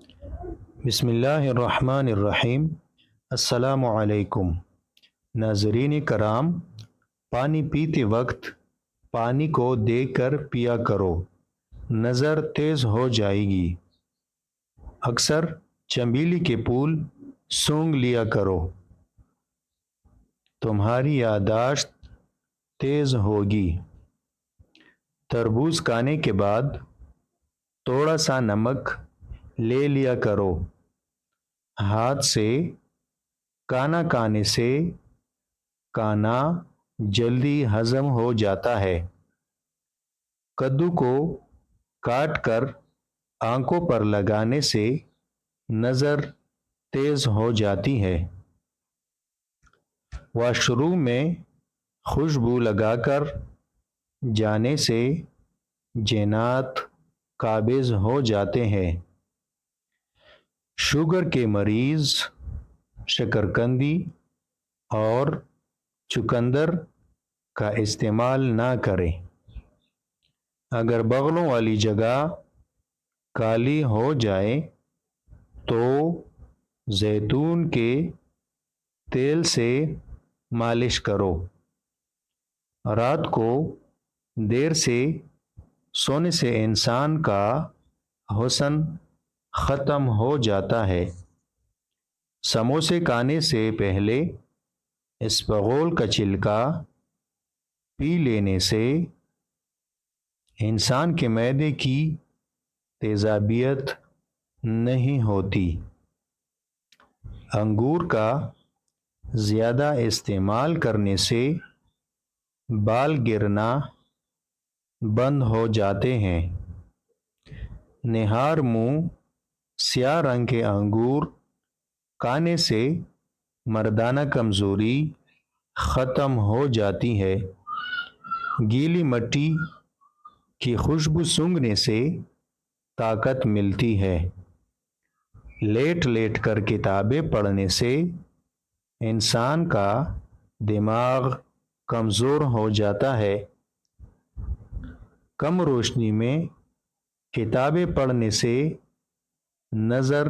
بسم اللہ الرحمن الرحیم۔ السلام علیکم ناظرین کرام، پانی پیتے وقت پانی کو دیکھ کر پیا کرو، نظر تیز ہو جائے گی۔ اکثر چمیلی کے پھول سونگھ لیا کرو، تمہاری یادداشت تیز ہوگی۔ تربوز کھانے کے بعد تھوڑا سا نمک لے لیا کرو، ہاتھ سے کھانا کھانے سے کھانا جلدی ہضم ہو جاتا ہے۔ کدو کو کاٹ کر آنکھوں پر لگانے سے نظر تیز ہو جاتی ہے۔ واش روم میں خوشبو لگا کر جانے سے جنات قابض ہو جاتے ہیں۔ شوگر کے مریض شکرکندی اور چقندر کا استعمال نہ کریں۔ اگر بغلوں والی جگہ کالی ہو جائے تو زیتون کے تیل سے مالش کرو۔ رات کو دیر سے سونے سے انسان کا حسن ختم ہو جاتا ہے۔ سموسے کھانے سے پہلے اسپغول کا چھلکا پی لینے سے انسان کے معدے کی تیزابیت نہیں ہوتی۔ انگور کا زیادہ استعمال کرنے سے بال گرنا بند ہو جاتے ہیں۔ نہار منہ سیاہ رنگ کے انگور کھانے سے مردانہ کمزوری ختم ہو جاتی ہے۔ گیلی مٹی کی خوشبو سونگھنے سے طاقت ملتی ہے۔ لیٹ لیٹ کر کتابیں پڑھنے سے انسان کا دماغ کمزور ہو جاتا ہے۔ کم روشنی میں کتابیں پڑھنے سے نظر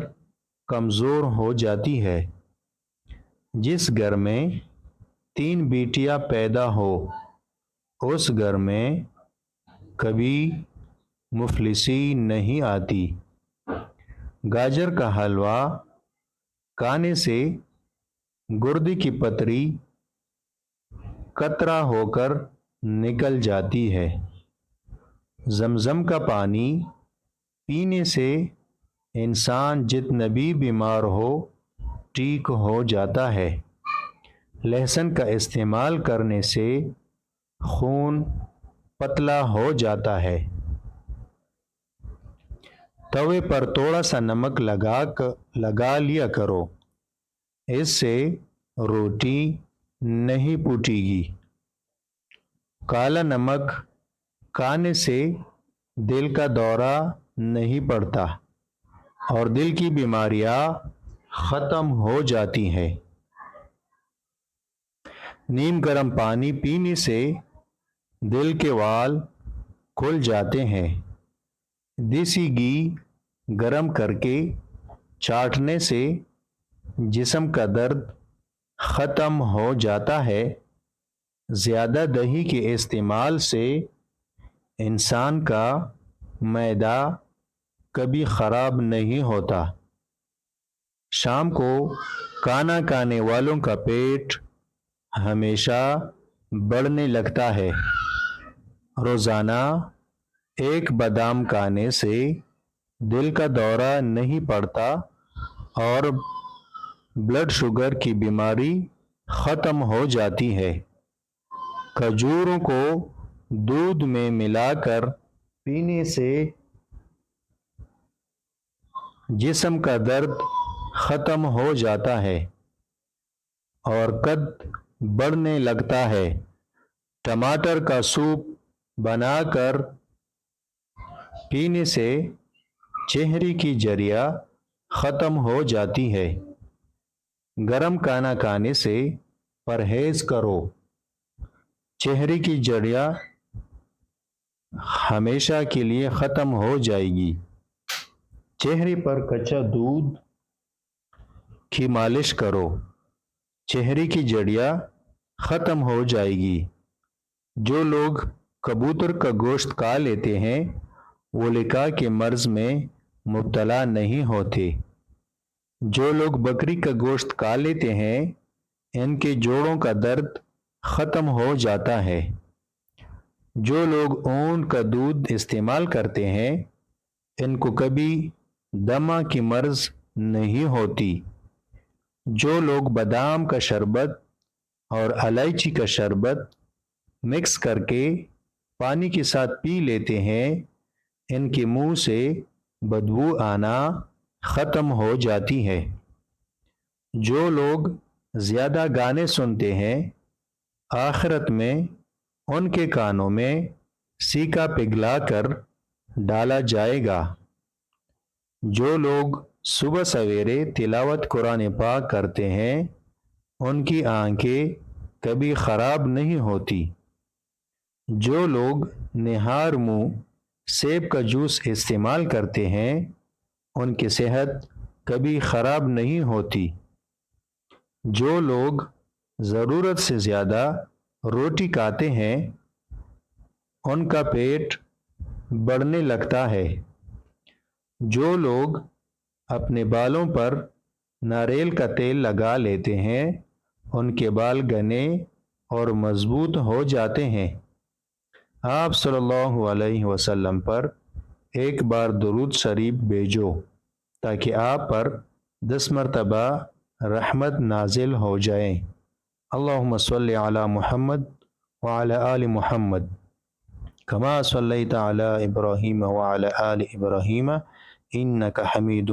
کمزور ہو جاتی ہے۔ جس گھر میں 3 بیٹیاں پیدا ہو اس گھر میں کبھی مفلسی نہیں آتی۔ گاجر کا حلوہ کھانے سے گردے کی پتھری قطرہ ہو کر نکل جاتی ہے۔ زمزم کا پانی پینے سے انسان جتنا بھی بیمار ہو ٹھیک ہو جاتا ہے۔ لہسن کا استعمال کرنے سے خون پتلا ہو جاتا ہے۔ توے پر تھوڑا سا نمک لگا لیا کرو، اس سے روٹی نہیں پھوٹے گی۔ کالا نمک کھانے سے دل کا دورہ نہیں پڑتا اور دل کی بیماریاں ختم ہو جاتی ہیں۔ نیم گرم پانی پینے سے دل کے وال کھل جاتے ہیں۔ دیسی گھی گرم کر کے چاٹنے سے جسم کا درد ختم ہو جاتا ہے۔ زیادہ دہی کے استعمال سے انسان کا معدہ کبھی خراب نہیں ہوتا۔ شام کو کھانا کھانے والوں کا پیٹ ہمیشہ بڑھنے لگتا ہے۔ روزانہ 1 بادام کھانے سے دل کا دورہ نہیں پڑتا اور بلڈ شوگر کی بیماری ختم ہو جاتی ہے۔ کھجوروں کو دودھ میں ملا کر پینے سے جسم کا درد ختم ہو جاتا ہے اور قد بڑھنے لگتا ہے۔ ٹماٹر کا سوپ بنا کر پینے سے چہرے کی جریاں ختم ہو جاتی ہے۔ گرم کھانا کھانے سے پرہیز کرو، چہرے کی جریاں ہمیشہ کے لیے ختم ہو جائے گی۔ چہرے پر کچا دودھ کی مالش کرو، چہرے کی جڑیاں ختم ہو جائے گی۔ جو لوگ کبوتر کا گوشت کھا لیتے ہیں وہ لکا کے مرض میں مبتلا نہیں ہوتے۔ جو لوگ بکری کا گوشت کھا لیتے ہیں ان کے جوڑوں کا درد ختم ہو جاتا ہے۔ جو لوگ اونٹ کا دودھ استعمال کرتے ہیں ان کو کبھی دمہ کی مرض نہیں ہوتی۔ جو لوگ بادام کا شربت اور الائچی کا شربت مکس کر کے پانی کے ساتھ پی لیتے ہیں ان کے منہ سے بدبو آنا ختم ہو جاتی ہے۔ جو لوگ زیادہ گانے سنتے ہیں آخرت میں ان کے کانوں میں سیکا پگھلا کر ڈالا جائے گا۔ جو لوگ صبح سویرے تلاوت قرآن پاک کرتے ہیں ان کی آنکھیں کبھی خراب نہیں ہوتی۔ جو لوگ نہار منہ سیب کا جوس استعمال کرتے ہیں ان کی صحت کبھی خراب نہیں ہوتی۔ جو لوگ ضرورت سے زیادہ روٹی کھاتے ہیں ان کا پیٹ بڑھنے لگتا ہے۔ جو لوگ اپنے بالوں پر ناریل کا تیل لگا لیتے ہیں ان کے بال گھنے اور مضبوط ہو جاتے ہیں۔ آپ صلی اللہ علیہ وسلم پر ایک بار درود شریف بھیجو تاکہ آپ پر 10 مرتبہ رحمت نازل ہو جائے۔ اللہم صلی علی محمد وعلی آل محمد کما صلیت علی ابراہیم وعلی آل ابراہیم انک حمید